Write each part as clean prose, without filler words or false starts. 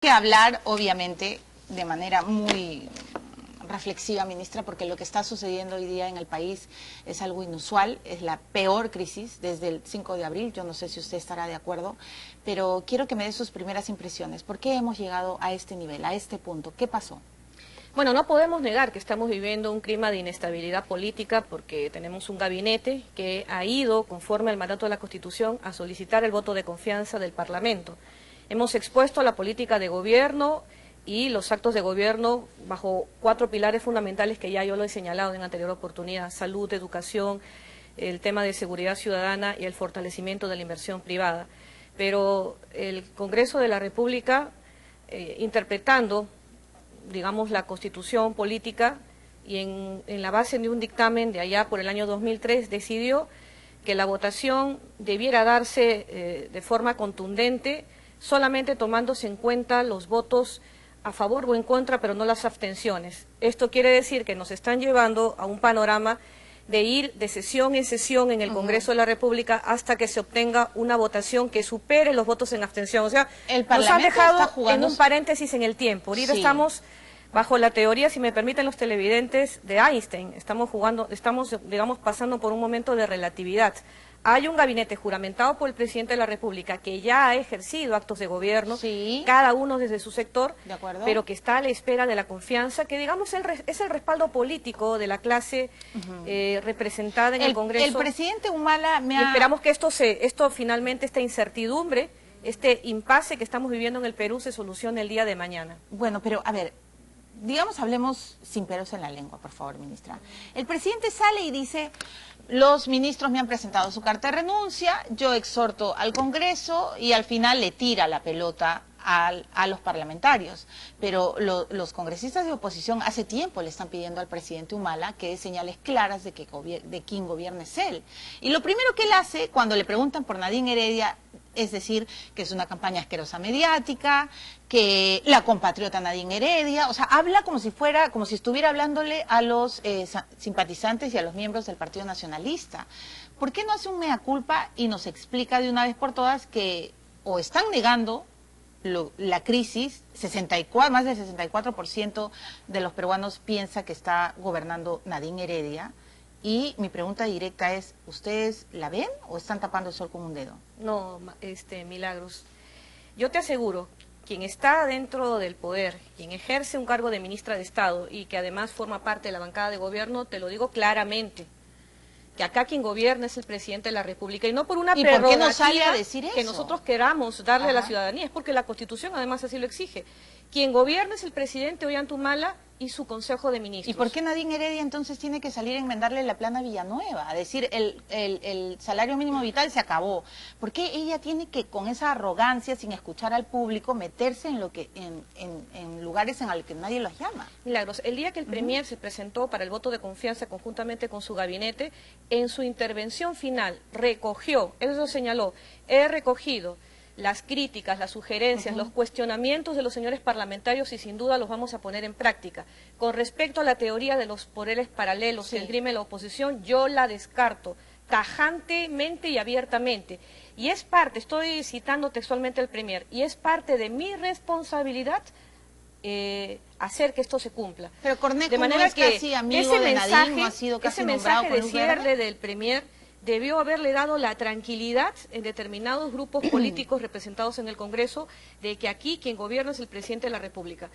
Que hablar, obviamente, de manera muy reflexiva, ministra, porque lo que está sucediendo hoy día en el país es algo inusual, es la peor crisis desde el 5 de abril, yo no sé si usted estará de acuerdo, pero quiero que me dé sus primeras impresiones. ¿Por qué hemos llegado a este nivel, a este punto? ¿Qué pasó? Bueno, no podemos negar que estamos viviendo un clima de inestabilidad política porque tenemos un gabinete que ha ido, conforme al mandato de la Constitución, a solicitar el voto de confianza del Parlamento. Hemos expuesto la política de gobierno y los actos de gobierno bajo 4 pilares fundamentales que ya yo lo he señalado en anterior oportunidad: salud, educación, el tema de seguridad ciudadana y el fortalecimiento de la inversión privada. Pero el Congreso de la República, interpretando, digamos, la Constitución política y en la base de un dictamen de allá por el año 2003, decidió que la votación debiera darse de forma contundente, solamente tomándose en cuenta los votos a favor o en contra, pero no las abstenciones. Esto quiere decir que nos están llevando a un panorama de ir de sesión en sesión en el Congreso de la República hasta que se obtenga una votación que supere los votos en abstención. O sea, nos han dejado en un paréntesis en el tiempo. Ahorita estamos bajo la teoría, si me permiten los televidentes, de Einstein. Estamos, digamos, pasando por un momento de relatividad. Hay un gabinete juramentado por el presidente de la República que ya ha ejercido actos de gobierno, cada uno desde su sector, pero que está a la espera de la confianza, que digamos es el respaldo político de la clase representada en el Congreso. El presidente Humala y esperamos que esto finalmente, esta incertidumbre, este impasse que estamos viviendo en el Perú, se solucione el día de mañana. Bueno, pero a ver, digamos, hablemos sin pelos en la lengua, por favor, ministra. El presidente sale y dice: los ministros me han presentado su carta de renuncia, yo exhorto al Congreso, y al final le tira la pelota a los parlamentarios. Pero los congresistas de oposición hace tiempo le están pidiendo al presidente Humala que dé señales claras de quién gobierna es él. Y lo primero que él hace cuando le preguntan por Nadine Heredia es decir que es una campaña asquerosa mediática, que la compatriota Nadine Heredia, o sea, habla como si estuviera hablándole a los simpatizantes y a los miembros del Partido Nacionalista. ¿Por qué no hace un mea culpa y nos explica de una vez por todas que o están negando la crisis? Más del 64% de los peruanos piensa que está gobernando Nadine Heredia. Y mi pregunta directa es: ¿ustedes la ven o están tapando el sol con un dedo? No, Milagros, yo te aseguro, quien está dentro del poder, quien ejerce un cargo de ministra de Estado y que además forma parte de la bancada de gobierno, te lo digo claramente, que acá quien gobierna es el presidente de la República, y no por una prerrogativa. ¿Y por qué no sale a decir eso? Que nosotros queramos darle a la ciudadanía, es porque la Constitución además así lo exige. Quien gobierna es el presidente Ollanta Humala y su Consejo de Ministros. ¿Y por qué Nadine Heredia entonces tiene que salir a enmendarle la plana a Villanueva? A decir, el salario mínimo vital se acabó. ¿Por qué ella tiene que, con esa arrogancia, sin escuchar al público, meterse en lugares en los que nadie los llama? Milagros, el día que el Premier se presentó para el voto de confianza conjuntamente con su gabinete, en su intervención final recogió, eso señaló: he recogido las críticas, las sugerencias, los cuestionamientos de los señores parlamentarios y sin duda los vamos a poner en práctica. Con respecto a la teoría de los poderes paralelos, el esgrime la oposición, yo la descarto tajantemente y abiertamente. Y es parte, estoy citando textualmente al Premier, y es parte de mi responsabilidad hacer que esto se cumpla. Pero Cornejo de manera no es casi amigo de Nadine, no ha sido casi nombrado mensaje de cierre del Premier debió haberle dado la tranquilidad en determinados grupos políticos representados en el Congreso de que aquí quien gobierna es el presidente de la República.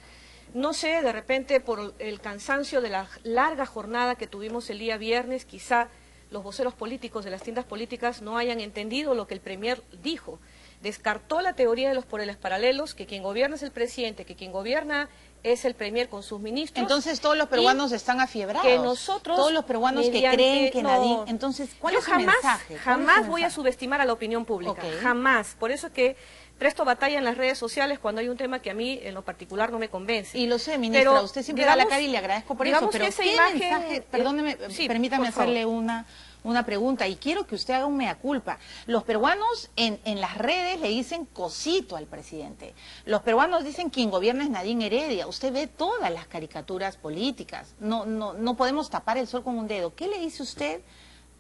No sé, de repente por el cansancio de la larga jornada que tuvimos el día viernes, quizá los voceros políticos de las tiendas políticas no hayan entendido lo que el Premier dijo. Descartó la teoría de los poderes paralelos, que quien gobierna es el presidente, que quien gobierna es el Premier con sus ministros. Entonces todos los peruanos están afiebrados. Que nosotros, todos los peruanos que creen que Nadine... Entonces, ¿cuál es su mensaje? Jamás voy a subestimar a la opinión pública, jamás. Por eso es que presto batalla en las redes sociales cuando hay un tema que a mí en lo particular no me convence. Y lo sé, ministra, pero, usted siempre da la cara y le agradezco por eso, pero ¿qué mensaje? Perdóneme, permítame hacerle una pregunta, y quiero que usted haga un mea culpa. Los peruanos en las redes le dicen cosito al presidente. Los peruanos dicen quien gobierna es Nadine Heredia. Usted ve todas las caricaturas políticas. No podemos tapar el sol con un dedo. ¿Qué le dice usted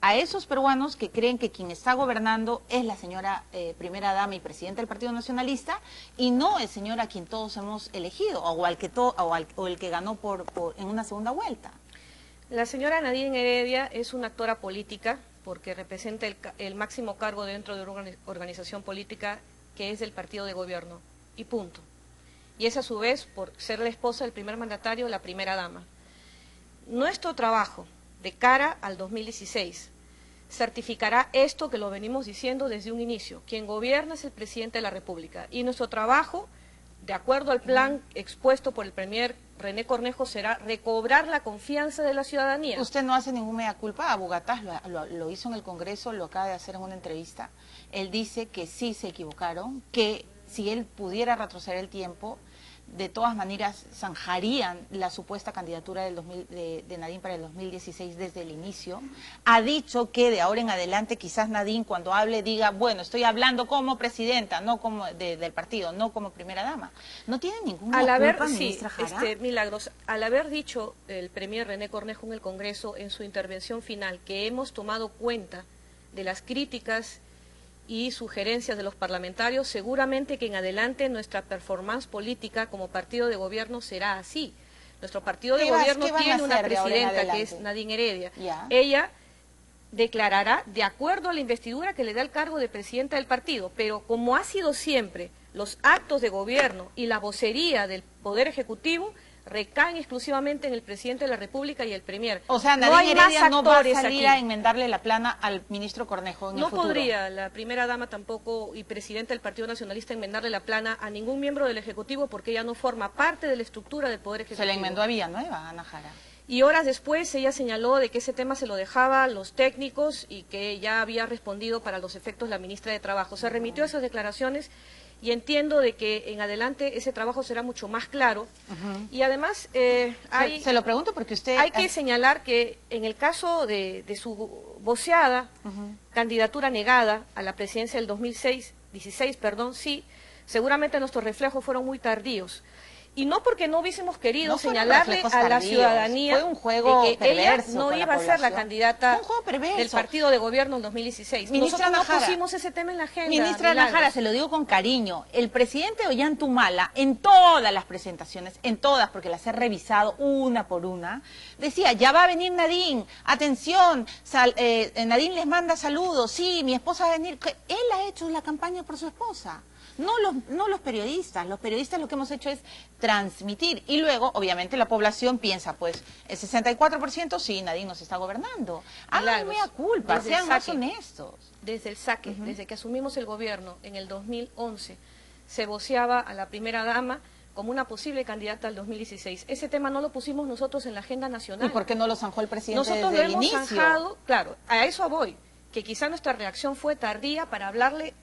a esos peruanos que creen que quien está gobernando es la señora primera dama y presidenta del Partido Nacionalista y no el señor a quien todos hemos elegido o el que ganó en una segunda vuelta. La señora Nadine Heredia es una actora política porque representa el máximo cargo dentro de una organización política que es del partido de gobierno, y punto. Y es a su vez, por ser la esposa del primer mandatario, la primera dama. Nuestro trabajo de cara al 2016 certificará esto que lo venimos diciendo desde un inicio. Quien gobierna es el presidente de la República y nuestro trabajo, de acuerdo al plan expuesto por el premier René Cornejo, será recobrar la confianza de la ciudadanía. Usted no hace ningún mea culpa. A Bugatás lo hizo en el Congreso, lo acaba de hacer en una entrevista. Él dice que sí se equivocaron, que si él pudiera retroceder el tiempo, de todas maneras zanjarían la supuesta candidatura de Nadine para el 2016 desde el inicio. Ha dicho que de ahora en adelante quizás Nadine cuando hable diga, bueno, estoy hablando como presidenta, no como del partido, no como primera dama. No tiene ninguna culpa, ministra Jara. Milagros, al haber dicho el premier René Cornejo en el Congreso en su intervención final que hemos tomado cuenta de las críticas y sugerencias de los parlamentarios, seguramente que en adelante nuestra performance política como partido de gobierno será así. Nuestro partido de gobierno tiene una presidenta que es Nadine Heredia. Ella declarará de acuerdo a la investidura que le da el cargo de presidenta del partido, pero como ha sido siempre, los actos de gobierno y la vocería del Poder Ejecutivo recaen exclusivamente en el presidente de la República y el premier. O sea, Nadine Heredia no va a salir a enmendarle la plana al ministro Cornejo en el futuro. No podría la primera dama tampoco y presidenta del Partido Nacionalista enmendarle la plana a ningún miembro del Ejecutivo porque ella no forma parte de la estructura del Poder Ejecutivo. Se le enmendó a Villanueva, Ana Jara. Y horas después ella señaló de que ese tema se lo dejaba a los técnicos y que ya había respondido para los efectos la ministra de Trabajo. Se remitió a esas declaraciones y entiendo de que en adelante ese trabajo será mucho más claro. Y además se lo pregunto porque usted... Hay que señalar que en el caso de su voceada, candidatura negada a la presidencia del 2016, sí, seguramente nuestros reflejos fueron muy tardíos. Y no porque no hubiésemos querido señalarle a la ciudadanía fue un juego de que ella no iba a ser la candidata del partido de gobierno en 2016. Ministra Nosotros Najara, no pusimos ese tema en la agenda. Ministra Najara, se lo digo con cariño, el presidente Ollantumala, en todas las presentaciones, en todas, porque las he revisado una por una, decía, ya va a venir Nadine, atención, Nadine les manda saludos, sí, mi esposa va a venir. Él ha hecho la campaña por su esposa. No los periodistas lo que hemos hecho es transmitir y luego obviamente la población piensa pues el 64% sí, Nadine nos está gobernando. Hagan mea culpa, sean más honestos. Desde el saque, desde que asumimos el gobierno en el 2011, se voceaba a la primera dama como una posible candidata al 2016. Ese tema no lo pusimos nosotros en la agenda nacional. ¿Y por qué no lo zanjó el presidente nosotros desde el inicio? inicio? Nosotros lo hemos zanjado, claro, a eso voy, que quizá nuestra reacción fue tardía para hablarle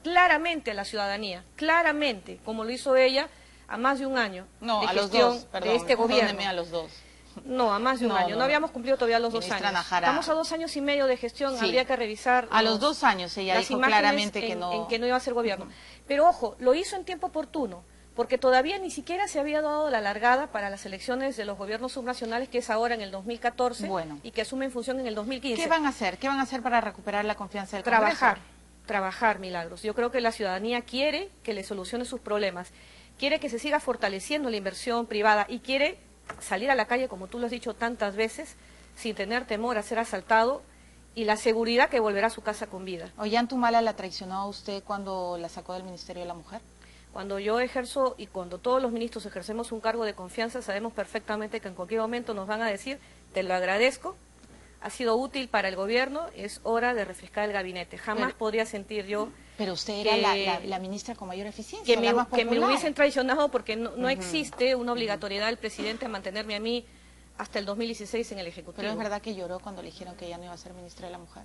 claramente a la ciudadanía, claramente, como lo hizo ella a más de un año de gestión de este gobierno. A los dos. No, a más de un año. No habíamos cumplido todavía los 2 años. Najara. Estamos a 2 años y medio de gestión, habría que revisar a los 2 años ella dijo claramente que no... en que no iba a ser gobierno. Pero ojo, lo hizo en tiempo oportuno, porque todavía ni siquiera se había dado la largada para las elecciones de los gobiernos subnacionales, que es ahora en el 2014 y que asumen función en el 2015. ¿Qué van a hacer? ¿Qué van a hacer para recuperar la confianza del Congreso? Trabajar, Milagros. Yo creo que la ciudadanía quiere que le solucione sus problemas, quiere que se siga fortaleciendo la inversión privada y quiere salir a la calle, como tú lo has dicho tantas veces, sin tener temor a ser asaltado y la seguridad que volverá a su casa con vida. ¿Ollantumala la traicionó a usted cuando la sacó del Ministerio de la Mujer? Cuando yo ejerzo y cuando todos los ministros ejercemos un cargo de confianza, sabemos perfectamente que en cualquier momento nos van a decir, te lo agradezco, ha sido útil para el gobierno, es hora de refrescar el gabinete. Jamás podría sentir yo... Pero usted era la ministra con mayor eficiencia, que me hubiesen traicionado porque no existe una obligatoriedad del presidente a mantenerme a mí hasta el 2016 en el Ejecutivo. Pero es verdad que lloró cuando le dijeron que ella no iba a ser ministra de la Mujer.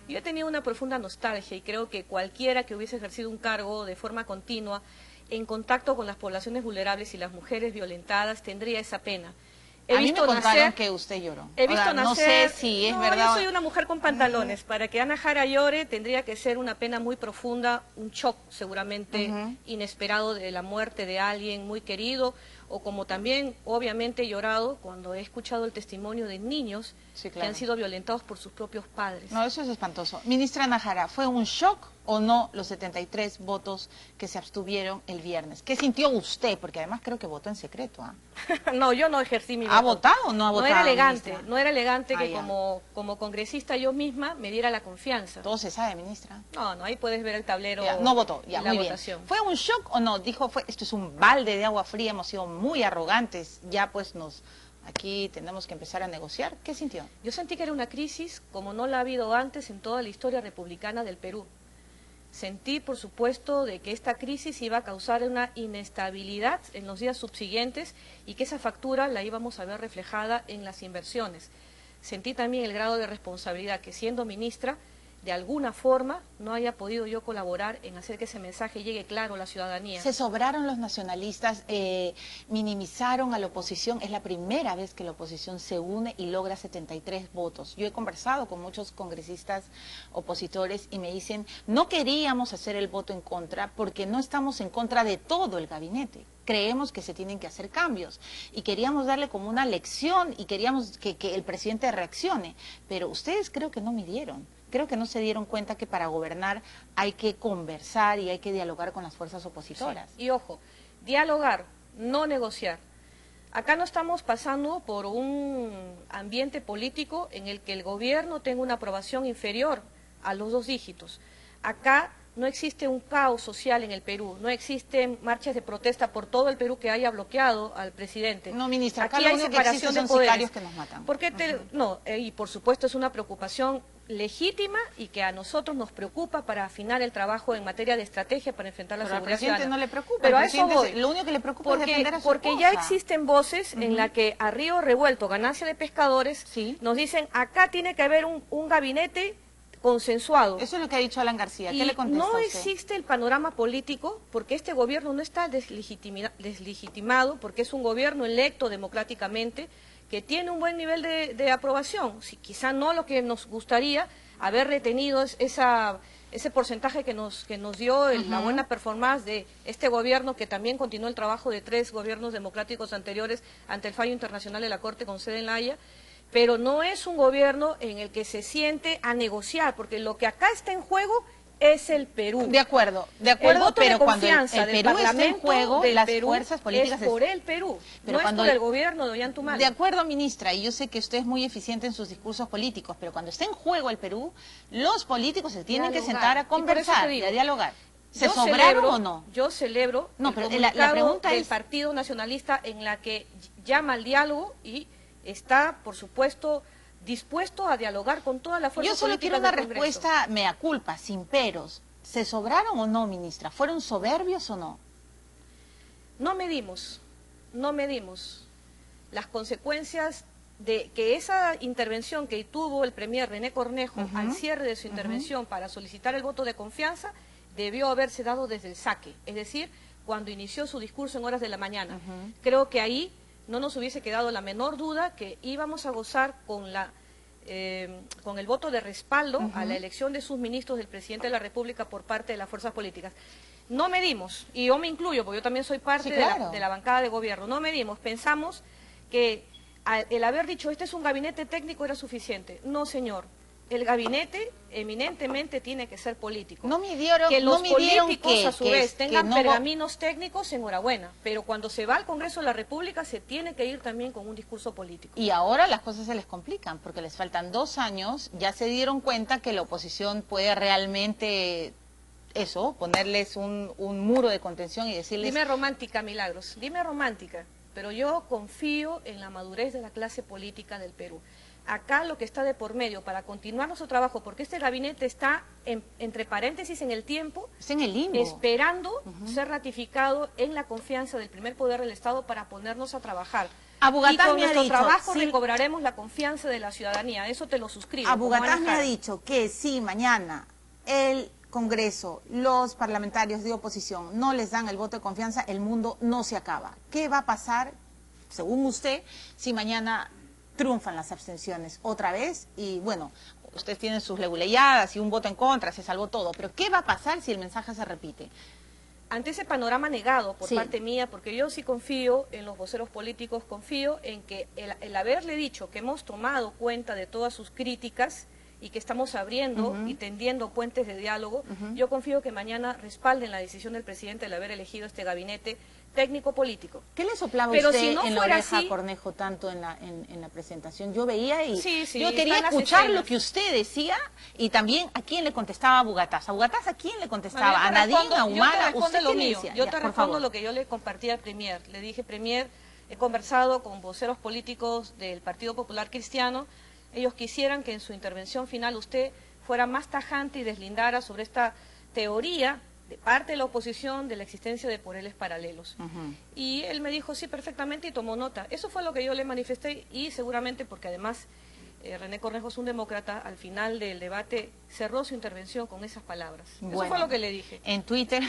Yo he tenido una profunda nostalgia y creo que cualquiera que hubiese ejercido un cargo de forma continua en contacto con las poblaciones vulnerables y las mujeres violentadas tendría esa pena. A mí me contaron que usted lloró. He visto nacer, no sé si es verdad. Yo soy una mujer con pantalones. Para que Ana Jara llore tendría que ser una pena muy profunda, un shock seguramente inesperado de la muerte de alguien muy querido, o como también obviamente he llorado cuando he escuchado el testimonio de niños Sí, que claro. han sido violentados por sus propios padres. No, eso es espantoso. Ministra Nájara, ¿fue un shock o no los 73 votos que se abstuvieron el viernes? ¿Qué sintió usted? Porque además creo que votó en secreto. No, yo no ejercí mi voto. ¿Ha votado o no ha votado, No era elegante, ministra? no era elegante Ah, que ya. como congresista yo misma me diera la confianza. Todo se sabe, ministra. No, ahí puedes ver el tablero Ya, no votó, ya, de la muy bien. votación. ¿Fue un shock o no? Dijo, esto es un balde de agua fría, hemos sido muy arrogantes, ya pues aquí tenemos que empezar a negociar. ¿Qué sintió? Yo sentí que era una crisis como no la ha habido antes en toda la historia republicana del Perú. Sentí, por supuesto, de que esta crisis iba a causar una inestabilidad en los días subsiguientes y que esa factura la íbamos a ver reflejada en las inversiones. Sentí también el grado de responsabilidad que, siendo ministra, de alguna forma no haya podido yo colaborar en hacer que ese mensaje llegue claro a la ciudadanía. Se sobraron los nacionalistas, minimizaron a la oposición. Es la primera vez que la oposición se une y logra 73 votos. Yo he conversado con muchos congresistas opositores y me dicen, no queríamos hacer el voto en contra porque no estamos en contra de todo el gabinete. Creemos que se tienen que hacer cambios y queríamos darle como una lección y queríamos que el presidente reaccione. Pero ustedes creo que no midieron. Creo que no se dieron cuenta que para gobernar hay que conversar y hay que dialogar con las fuerzas opositoras. Sí. Y ojo, dialogar, no negociar. Acá no estamos pasando por un ambiente político en el que el gobierno tenga una aprobación inferior a los 2 dígitos. Acá no existe un caos social en el Perú, no existen marchas de protesta por todo el Perú que haya bloqueado al presidente. No, ministra, acá Aquí lo hay único que existe separación de son poderes. sicarios que nos matan. Porque no, y por supuesto es una preocupación legítima y que a nosotros nos preocupa para afinar el trabajo en materia de estrategia para enfrentar la Pero al seguridad presidente ciudadana. no le preocupa. Pero el a eso presidente voy. lo único que le preocupa es defender a su Porque esposa. ya existen voces en la que a río revuelto, ganancia de pescadores, Sí. nos dicen acá tiene que haber un gabinete consensuado. Eso es lo que ha dicho Alan García. Y ¿Qué le contesta no usted? existe el panorama político porque este gobierno no está deslegitimado, porque es un gobierno electo democráticamente que tiene un buen nivel de aprobación. Si, quizá no lo que nos gustaría, haber retenido ese porcentaje que nos dio la buena performance de este gobierno, que también continuó el trabajo de 3 gobiernos democráticos anteriores ante el fallo internacional de la Corte con sede en La Haya. Pero no es un gobierno en el que se siente a negociar, porque lo que acá está en juego es el Perú. De acuerdo, El voto pero de cuando confianza el del Perú está en Parlamento juego, del las Perú fuerzas políticas... es por el Perú, Pero no cuando es por el gobierno de Ollantumala. De acuerdo, ministra, y yo sé que usted es muy eficiente en sus discursos políticos, pero cuando está en juego el Perú, los políticos se tienen que Dialogar. sentar a Y por eso conversar te y digo, a dialogar. ¿Se Yo sobraron celebro, o no? Yo celebro No, el pero la comunicado pregunta del es... Partido Nacionalista en la que llama al diálogo y está, por supuesto, dispuesto a dialogar con todas las fuerzas Yo solo quiero políticas una del Congreso. respuesta mea culpa, sin peros. ¿Se sobraron o no, ministra? ¿Fueron soberbios o no? No medimos las consecuencias de que esa intervención que tuvo el premier René Cornejo al cierre de su intervención para solicitar el voto de confianza debió haberse dado desde el saque, es decir, cuando inició su discurso en horas de la mañana. Creo que ahí no nos hubiese quedado la menor duda que íbamos a gozar con el voto de respaldo a la elección de sus ministros del presidente de la República por parte de las fuerzas políticas. No medimos, y yo me incluyo, porque yo también soy parte Sí, claro. de la bancada de gobierno, no medimos, pensamos que el haber dicho este es un gabinete técnico era suficiente. No, señor, el gabinete eminentemente tiene que ser político. No midieron, Que los no midieron políticos a su vez tengan no- pergaminos técnicos, enhorabuena, pero cuando se va al Congreso de la República se tiene que ir también con un discurso político. Y ahora las cosas se les complican, porque les faltan 2 años, ya se dieron cuenta que la oposición puede realmente, ponerles un muro de contención y decirles... Dime romántica, Milagros, dime romántica, pero yo confío en la madurez de la clase política del Perú. Acá lo que está de por medio para continuar nuestro trabajo, porque este gabinete está entre paréntesis en el tiempo, Es en el limbo. esperando ser ratificado en la confianza del primer poder del Estado para ponernos a trabajar. Abu Y Gataz con me ha nuestro dicho, trabajo sí. recobrarás la confianza de la ciudadanía, eso te lo suscribo. Abu como Gataz Ana me ha Jara. dicho que si mañana el Congreso, los parlamentarios de oposición no les dan el voto de confianza, el mundo no se acaba. ¿Qué va a pasar, según usted, si mañana triunfan las abstenciones otra vez? Y bueno, ustedes tienen sus leguleyadas y un voto en contra, se salvó todo, pero ¿qué va a pasar si el mensaje se repite? ante ese panorama negado por parte mía, porque yo sí confío en los voceros políticos, confío en que el haberle dicho que hemos tomado cuenta de todas sus críticas y que estamos abriendo y tendiendo puentes de diálogo, yo confío que mañana respalden la decisión del presidente de haber elegido este gabinete técnico-político. ¿Qué le soplaba Pero usted si no en la fuera oreja así, a Cornejo tanto en la presentación? Yo veía y sí, yo quería están las escuchar escenas. lo que usted decía y también a quién le contestaba a Bugatás. ¿A Bugatás a quién le contestaba? ¿A Nadine, a Humala? ¿Usted lo qué le mío. decía? Yo Ya, te por respondo favor. lo que yo le compartí al Premier. Le dije, Premier, he conversado con voceros políticos del Partido Popular Cristiano. Ellos quisieran que en su intervención final usted fuera más tajante y deslindara sobre esta teoría de parte de la oposición de la existencia de poderes paralelos. Y él me dijo, sí, perfectamente, y tomó nota. Eso fue lo que yo le manifesté, y seguramente porque además René Cornejo es un demócrata, al final del debate cerró su intervención con esas palabras. Bueno, eso fue lo que le dije. En Twitter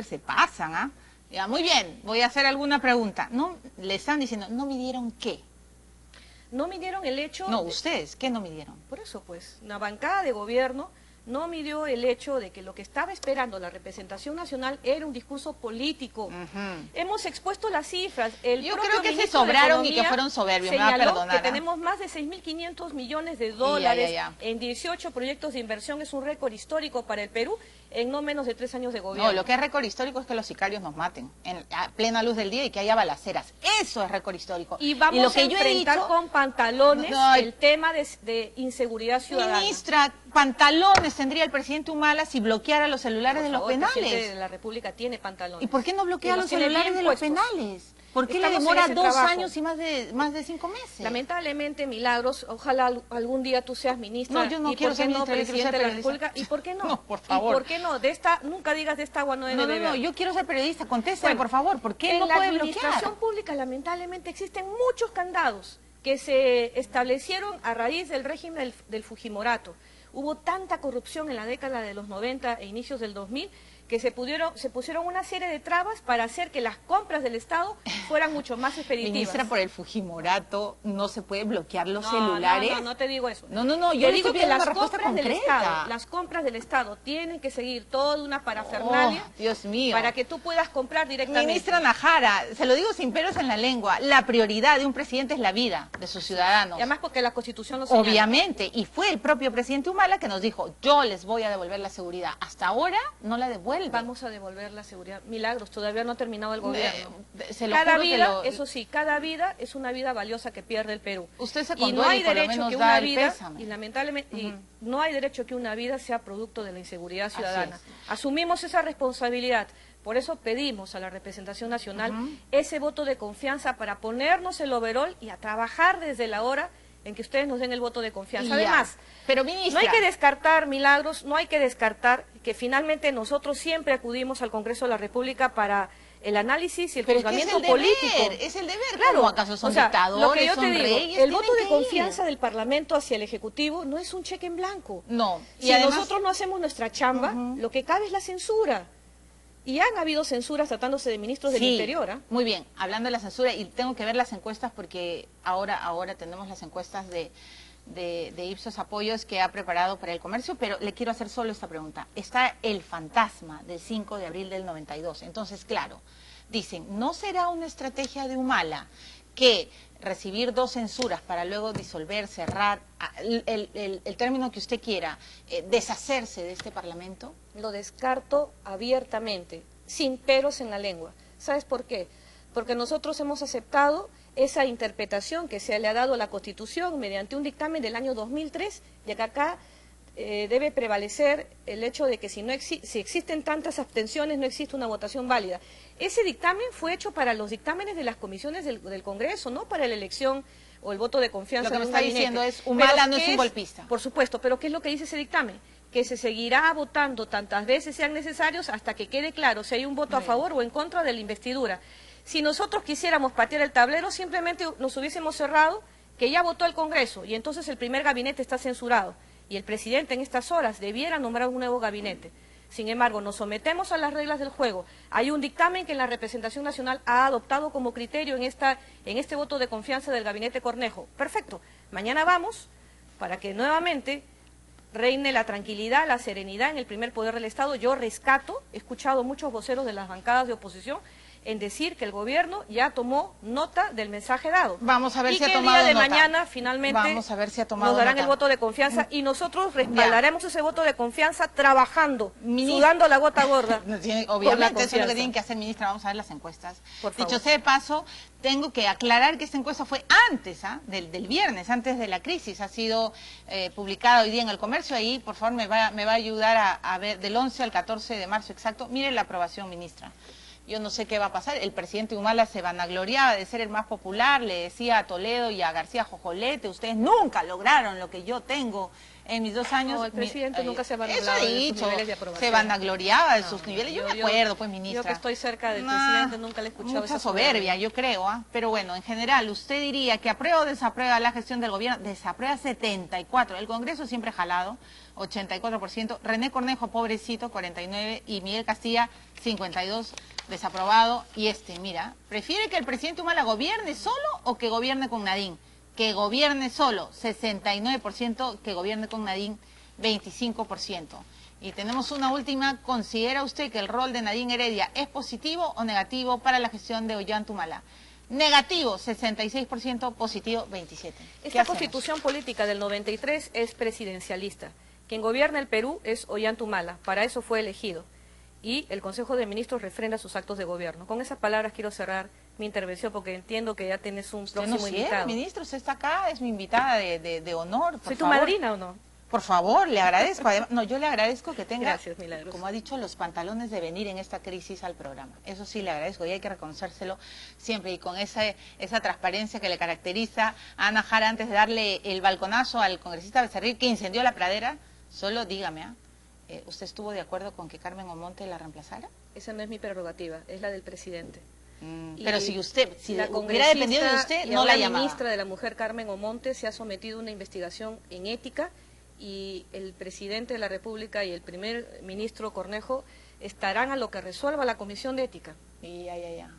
se pasan, ¿ah? Ya, muy bien, voy a hacer alguna pregunta. No, le están diciendo, ¿no midieron qué? No midieron el hecho... No, ustedes, ¿qué no midieron? Por eso, pues, una bancada de gobierno no midió el hecho de que lo que estaba esperando la representación nacional era un discurso político. Hemos expuesto las cifras. Yo creo que se sobraron y que fueron soberbios, me va a perdonar. Que tenemos más de 6.500 millones de dólares en 18 proyectos de inversión. Es un récord histórico para el Perú en no menos de 3 años de gobierno. No, lo que es récord histórico es que los sicarios nos maten a plena luz del día y que haya balaceras. Eso es récord histórico. Y vamos a enfrentar con pantalones el tema de inseguridad ciudadana. Ministra, pantalones tendría el presidente Humala si bloqueara los celulares de los penales. El presidente de la República tiene pantalones. ¿Y por qué no bloquea los celulares de los penales? ¿Por qué le demora 2 años y más de 5 meses? Lamentablemente, Milagros, ojalá algún día tú seas ministra. No, yo no quiero ser ministra, presidente de la República. ¿Y por qué no? No, por favor. ¿Y por qué no? Nunca digas de esta agua no debe beber. No, yo quiero ser periodista, contéstame, por favor. ¿Por qué no puede bloquear? En la administración pública, lamentablemente, existen muchos candados que se establecieron a raíz del régimen del Fujimorato. Hubo tanta corrupción en la década de los 90 e inicios del 2000 que se pusieron una serie de trabas para hacer que las compras del Estado fueran mucho más expeditivas. Ministra, por el Fujimorato no se puede bloquear los celulares. No te digo eso. No, yo digo que las compras del Estado tienen que seguir toda una parafernalia. Dios mío. Para que tú puedas comprar directamente. Ministra Najara, se lo digo sin pelos en la lengua, la prioridad de un presidente es la vida de sus ciudadanos. Y además porque la Constitución lo señala. Obviamente, y fue el propio presidente Humala que nos dijo, yo les voy a devolver la seguridad. Hasta ahora no la devuelve. Vamos a devolver la seguridad. Milagros, todavía no ha terminado el gobierno. Cada vida, eso sí, cada vida es una vida valiosa que pierde el Perú. Usted se y no hay derecho que una vida, y lamentablemente, no hay derecho que una vida sea producto de la inseguridad ciudadana. Asumimos esa responsabilidad. Por eso pedimos a la representación nacional ese voto de confianza para ponernos el overol y a trabajar desde la hora en que ustedes nos den el voto de confianza. Además, pero ministra, no hay que descartar, Milagros, no hay que descartar que finalmente nosotros siempre acudimos al Congreso de la República para el análisis y el juzgamiento político. Es el deber, claro. ¿Acaso son dictadores, lo que yo son te digo, reyes? El voto de confianza del Parlamento hacia el Ejecutivo no es un cheque en blanco. No. Si además, nosotros no hacemos nuestra chamba, lo que cabe es la censura. Y han habido censuras tratándose de ministros del Interior. ¿Ah? Muy bien, hablando de la censura, y tengo que ver las encuestas porque ahora tenemos las encuestas de Ipsos Apoyos que ha preparado para el comercio, pero le quiero hacer solo esta pregunta. Está el fantasma del 5 de abril del 92. Entonces, claro, dicen, ¿no será una estrategia de Humala que recibir 2 censuras para luego disolver, cerrar, el término que usted quiera, deshacerse de este Parlamento? Lo descarto abiertamente, sin peros en la lengua. ¿Sabes por qué? Porque nosotros hemos aceptado esa interpretación que se le ha dado a la Constitución mediante un dictamen del año 2003, de que acá debe prevalecer el hecho de que si existen tantas abstenciones no existe una votación válida. Ese dictamen fue hecho para los dictámenes de las comisiones del Congreso, no para la elección o el voto de confianza. Lo que me está diciendo es, Humala no es un golpista. Por supuesto, pero ¿qué es lo que dice ese dictamen? Que se seguirá votando tantas veces sean necesarios hasta que quede claro si hay un voto a favor o en contra de la investidura. Si nosotros quisiéramos patear el tablero, simplemente nos hubiésemos cerrado que ya votó el Congreso y entonces el primer gabinete está censurado y el presidente en estas horas debiera nombrar un nuevo gabinete. Sin embargo, nos sometemos a las reglas del juego. Hay un dictamen que la representación nacional ha adoptado como criterio en este voto de confianza del gabinete Cornejo. Perfecto. Mañana vamos para que nuevamente reine la tranquilidad, la serenidad en el primer poder del Estado. Yo rescato, he escuchado muchos voceros de las bancadas de oposición en decir que el gobierno ya tomó nota del mensaje dado. Vamos a ver y si ha que tomado el día de nota. mañana finalmente Vamos a ver si ha tomado nos darán nota. el voto de confianza y nosotros respaldaremos ese voto de confianza trabajando, sudando la gota gorda. Obviamente eso es lo que tienen que hacer, ministra. Vamos a ver las encuestas. Dicho sea de paso, tengo que aclarar que esta encuesta fue antes del viernes, antes de la crisis. Ha sido publicada hoy día en El Comercio. Ahí, por favor, me va a ayudar a ver del 11 al 14 de marzo exacto. Mire la aprobación, ministra. Yo no sé qué va a pasar. El presidente Humala se vanagloriaba de ser el más popular. Le decía a Toledo y a García Jojolete, ustedes nunca lograron lo que yo tengo en mis 2 años. No, el presidente nunca se ha vanagloriado de sus niveles de aprobación. Se vanagloriaba de sus niveles. Yo me acuerdo, pues, ministra. Yo que estoy cerca del presidente nunca le he escuchado mucha soberbia, yo creo. Pero bueno, en general, usted diría que aprueba o desaprueba la gestión del gobierno. Desaprueba 74. El Congreso siempre jalado, 84%. René Cornejo, pobrecito, 49%. Y Miguel Castilla, 52%. Desaprobado. Y mira, ¿prefiere que el presidente Humala gobierne solo o que gobierne con Nadine? Que gobierne solo, 69%, que gobierne con Nadine, 25%. Y tenemos una última. ¿Considera usted que el rol de Nadine Heredia es positivo o negativo para la gestión de Ollanta Humala? Negativo, 66%, positivo, 27%. Esta constitución política del 93 es presidencialista. Quien gobierna el Perú es Ollanta Humala, para eso fue elegido. Y el Consejo de Ministros refrenda sus actos de gobierno. Con esas palabras quiero cerrar mi intervención porque entiendo que ya tienes un próximo invitado. Ministro, usted está acá, es mi invitada de honor. ¿Soy tu madrina o no? Por favor, le agradezco. No, yo le agradezco que tenga, gracias, Milagros, como ha dicho, los pantalones de venir en esta crisis al programa. Eso sí le agradezco y hay que reconocérselo siempre. Y con esa transparencia que le caracteriza a Ana Jara, antes de darle el balconazo al congresista Becerril que incendió la pradera, solo dígame, ¿usted estuvo de acuerdo con que Carmen Omonte la reemplazara? Esa no es mi prerrogativa, es la del presidente. Pero si la hubiera dependido de usted, no la llamaba. La ministra de la Mujer, Carmen Omonte, se ha sometido a una investigación en ética y el presidente de la República y el primer ministro Cornejo estarán a lo que resuelva la Comisión de Ética. Ya.